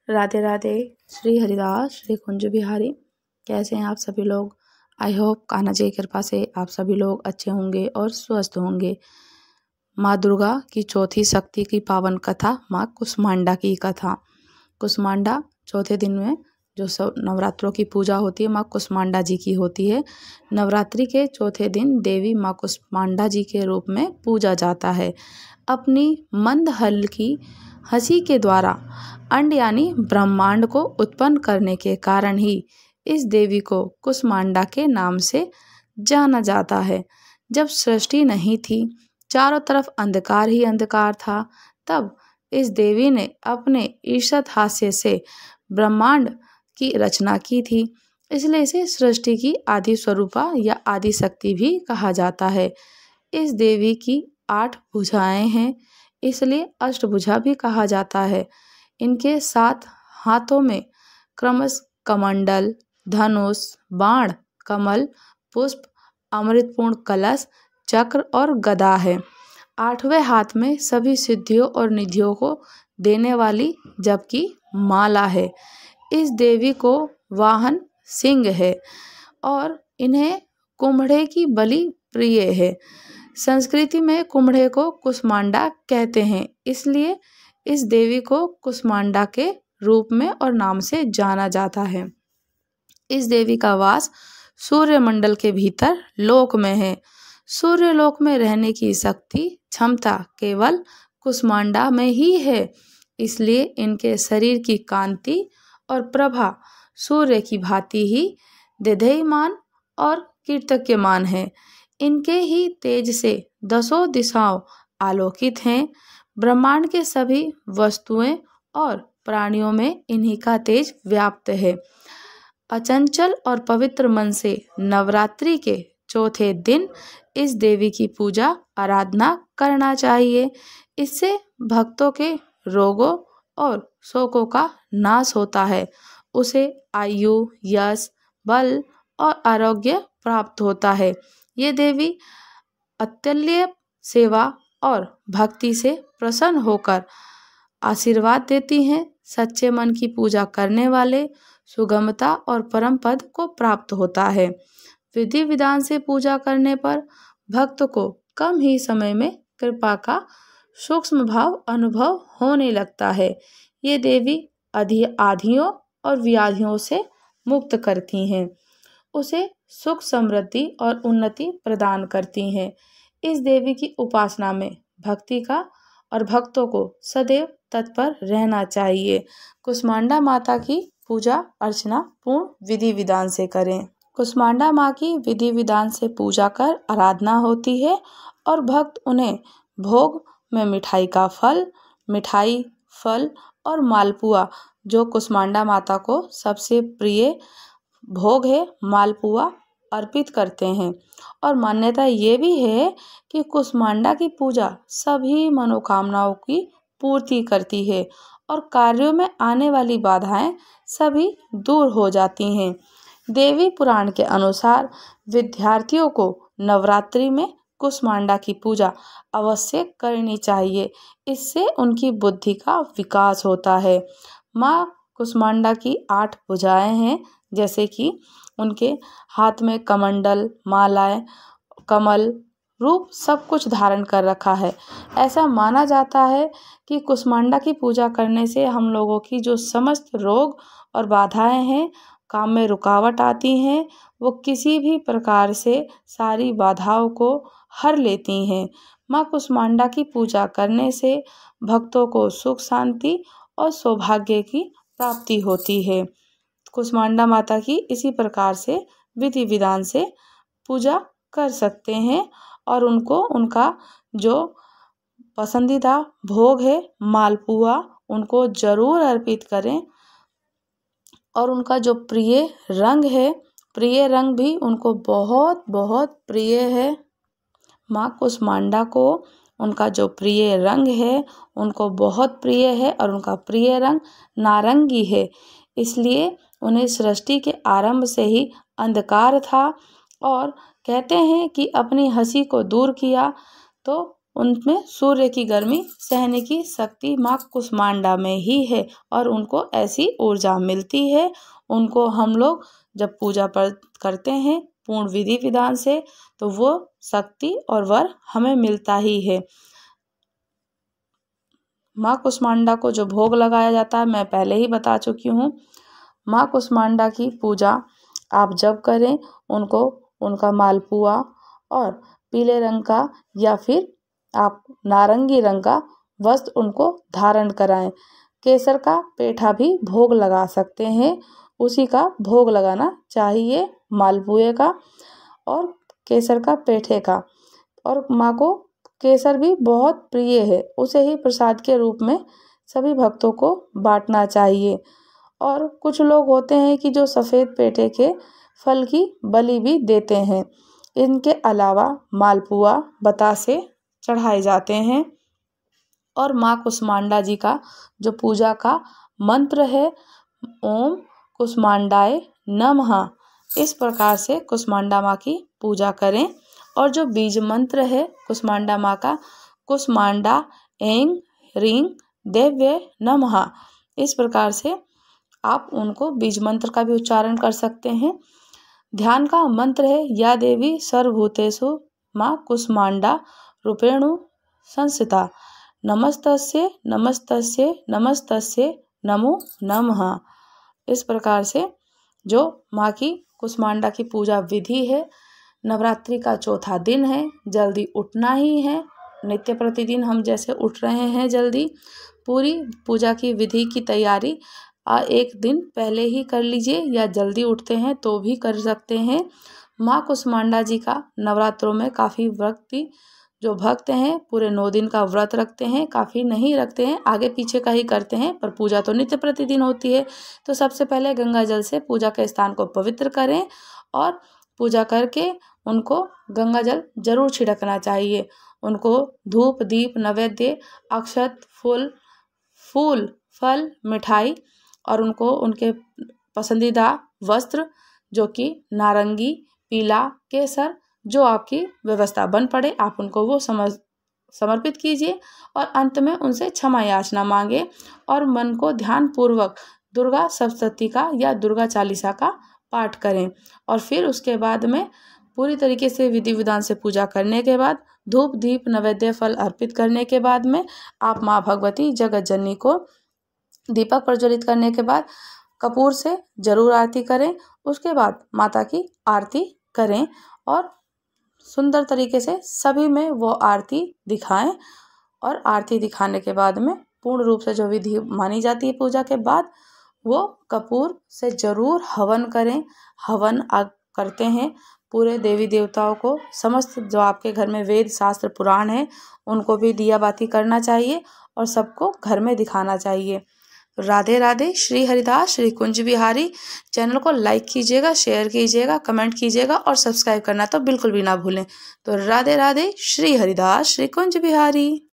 राधे राधे। श्री हरिदास, श्री कुंज बिहारी। कैसे हैं आप सभी लोग? आई होप कान्हा जी की कृपा से आप सभी लोग अच्छे होंगे और स्वस्थ होंगे। माँ दुर्गा की चौथी शक्ति की पावन कथा, माँ कुष्मांडा की कथा। कुष्मांडा चौथे दिन में जो सब नवरात्रों की पूजा होती है, माँ कुष्मांडा जी की होती है। नवरात्रि के चौथे दिन देवी माँ कुष्मांडा जी के रूप में पूजा जाता है। अपनी मंद हल्की हंसी के द्वारा अंड यानी ब्रह्मांड को उत्पन्न करने के कारण ही इस देवी को कुष्मांडा के नाम से जाना जाता है। जब सृष्टि नहीं थी, चारों तरफ अंधकार ही अंधकार था, तब इस देवी ने अपने ईषत् हास्य से ब्रह्मांड की रचना की थी। इसलिए इसे सृष्टि की आदि स्वरूपा या आदि शक्ति भी कहा जाता है। इस देवी की 8 भुजाएं हैं, इसलिए अष्टभुजा भी कहा जाता है। इनके 7 हाथों में क्रमश कमंडल, धनुष, बाण, कमल, पुष्प, अमृतपूर्ण कलश, चक्र और गदा है। 8वें हाथ में सभी सिद्धियों और निधियों को देने वाली जबकि माला है। इस देवी को वाहन सिंह है और इन्हें कुम्हड़े की बलि प्रिय है। संस्कृति में कुम्हड़े को कुष्मांडा कहते हैं, इसलिए इस देवी को कुष्मांडा के रूप में और नाम से जाना जाता है। इस देवी का वास सूर्यमंडल के भीतर लोक में है। सूर्य लोक में रहने की शक्ति क्षमता केवल कुष्मांडा में ही है, इसलिए इनके शरीर की कांति और प्रभा सूर्य की भांति ही देदीयमान और कीर्तक्यमान है। इनके ही तेज से 10 दिशाओं आलोकित हैं। ब्रह्मांड के सभी वस्तुएं और प्राणियों में इन्हीं का तेज व्याप्त है। अचंचल और पवित्र मन से नवरात्रि के चौथे दिन इस देवी की पूजा आराधना करना चाहिए। इससे भक्तों के रोगों और शोकों का नाश होता है। उसे आयु, यश, बल और आरोग्य प्राप्त होता है। ये देवी अतुल्य सेवा और भक्ति से प्रसन्न होकर आशीर्वाद देती हैं। सच्चे मन की पूजा करने वाले सुगमता और परम पद को प्राप्त होता है। विधि विधान से पूजा करने पर भक्त को कम ही समय में कृपा का सूक्ष्म भाव अनुभव होने लगता है। ये देवी आधियों और व्याधियों से मुक्त करती हैं, उसे सुख समृद्धि और उन्नति प्रदान करती हैं। इस देवी की उपासना में भक्ति का और भक्तों को सदैव तत्पर रहना चाहिए। कुष्मांडा माता की पूजा अर्चना पूर्ण विधि विधान से करें। कुष्मांडा माँ की विधि विधान से पूजा कर आराधना होती है और भक्त उन्हें भोग में मिठाई का फल, मिठाई, फल और मालपुआ, जो कुष्मांडा माता को सबसे प्रिय भोग है, मालपुआ अर्पित करते हैं। और मान्यता ये भी है कि कुष्मांडा की पूजा सभी मनोकामनाओं की पूर्ति करती है और कार्यों में आने वाली बाधाएं सभी दूर हो जाती हैं। देवी पुराण के अनुसार विद्यार्थियों को नवरात्रि में कुष्मांडा की पूजा अवश्य करनी चाहिए। इससे उनकी बुद्धि का विकास होता है। माँ कुष्मांडा की 8 भुजाएं हैं, जैसे कि उनके हाथ में कमंडल, मालाएं, कमल रूप सब कुछ धारण कर रखा है। ऐसा माना जाता है कि कुष्मांडा की पूजा करने से हम लोगों की जो समस्त रोग और बाधाएं हैं, काम में रुकावट आती हैं, वो किसी भी प्रकार से सारी बाधाओं को हर लेती हैं। माँ कुष्मांडा की पूजा करने से भक्तों को सुख शांति और सौभाग्य की प्राप्ति होती है। कुष्मांडा माता की इसी प्रकार से विधि विधान से पूजा कर सकते हैं और उनको उनका जो पसंदीदा भोग है मालपुआ, उनको जरूर अर्पित करें। और उनका जो प्रिय रंग है, प्रिय रंग भी उनको बहुत बहुत प्रिय है। माँ कुष्मांडा को उनका जो प्रिय रंग है उनको बहुत प्रिय है और उनका प्रिय रंग नारंगी है। इसलिए उन्हें सृष्टि के आरंभ से ही अंधकार था और कहते हैं कि अपनी हंसी को दूर किया तो उनमें सूर्य की गर्मी सहने की शक्ति माँ कुष्मांडा में ही है और उनको ऐसी ऊर्जा मिलती है। उनको हम लोग जब पूजा करते हैं पूर्ण विधि विधान से तो वो शक्ति और वर हमें मिलता ही है। माँ कुष्मांडा को जो भोग लगाया जाता है मैं पहले ही बता चुकी हूँ। माँ कुष्मांडा की पूजा आप जब करें उनको उनका मालपुआ और पीले रंग का या फिर आप नारंगी रंग का वस्त्र उनको धारण कराएं। केसर का पेठा भी भोग लगा सकते हैं, उसी का भोग लगाना चाहिए, मालपुए का और केसर का पेठे का। और माँ को केसर भी बहुत प्रिय है, उसे ही प्रसाद के रूप में सभी भक्तों को बांटना चाहिए। और कुछ लोग होते हैं कि जो सफ़ेद पेठे के फल की बलि भी देते हैं। इनके अलावा मालपुआ बतासे चढ़ाए जाते हैं। और माँ कुष्मांडा जी का जो पूजा का मंत्र है ओम कुष्मांडाय नमः, इस प्रकार से कुष्मांडा माँ की पूजा करें। और जो बीज मंत्र है कुष्मांडा माँ का कुष्मांडा ऐं ह्रीं देव्ये नमः, इस प्रकार से आप उनको बीज मंत्र का भी उच्चारण कर सकते हैं। ध्यान का मंत्र है या देवी सर्वभूतेषु माँ कुष्मांडा रूपेणु संस्थिता नमस्तस्ये नमस्तस्ये नमस्तस्ये नमो नमः। इस प्रकार से जो माँ की कुष्मांडा की पूजा विधि है, नवरात्रि का चौथा दिन है, जल्दी उठना ही है। नित्य प्रतिदिन हम जैसे उठ रहे हैं जल्दी, पूरी पूजा की विधि की तैयारी एक दिन पहले ही कर लीजिए या जल्दी उठते हैं तो भी कर सकते हैं। माँ कुष्मांडा जी का नवरात्रों में काफ़ी व्यक्ति जो भक्त हैं पूरे 9 दिन का व्रत रखते हैं, काफ़ी नहीं रखते हैं, आगे पीछे का ही करते हैं, पर पूजा तो नित्य प्रतिदिन होती है। तो सबसे पहले गंगा जल से पूजा के स्थान को पवित्र करें और पूजा करके उनको गंगा जल जरूर छिड़कना चाहिए। उनको धूप दीप नैवेद्य अक्षत फूल फल मिठाई और उनको उनके पसंदीदा वस्त्र जो कि नारंगी पीला केसर जो आपकी व्यवस्था बन पड़े आप उनको वो समर्पित कीजिए। और अंत में उनसे क्षमा याचना मांगे और मन को ध्यान पूर्वक दुर्गा सप्तशती का या दुर्गा चालीसा का पाठ करें। और फिर उसके बाद में पूरी तरीके से विधि विधान से पूजा करने के बाद धूप दीप नैवेद्य फल अर्पित करने के बाद में आप माँ भगवती जगत जननी को दीपक प्रज्वलित करने के बाद कपूर से जरूर आरती करें। उसके बाद माता की आरती करें और सुंदर तरीके से सभी में वो आरती दिखाएं। और आरती दिखाने के बाद में पूर्ण रूप से जो विधि मानी जाती है पूजा के बाद वो कपूर से जरूर हवन करें। हवन करते हैं पूरे देवी देवताओं को, समस्त जो आपके घर में वेद शास्त्र पुराण है उनको भी दिया बाती करना चाहिए और सबको घर में दिखाना चाहिए। राधे राधे। श्री हरिदास श्री कुंज बिहारी। चैनल को लाइक कीजिएगा, शेयर कीजिएगा, कमेंट कीजिएगा और सब्सक्राइब करना तो बिल्कुल भी ना भूलें। तो राधे राधे। श्री हरिदास श्री कुंज बिहारी।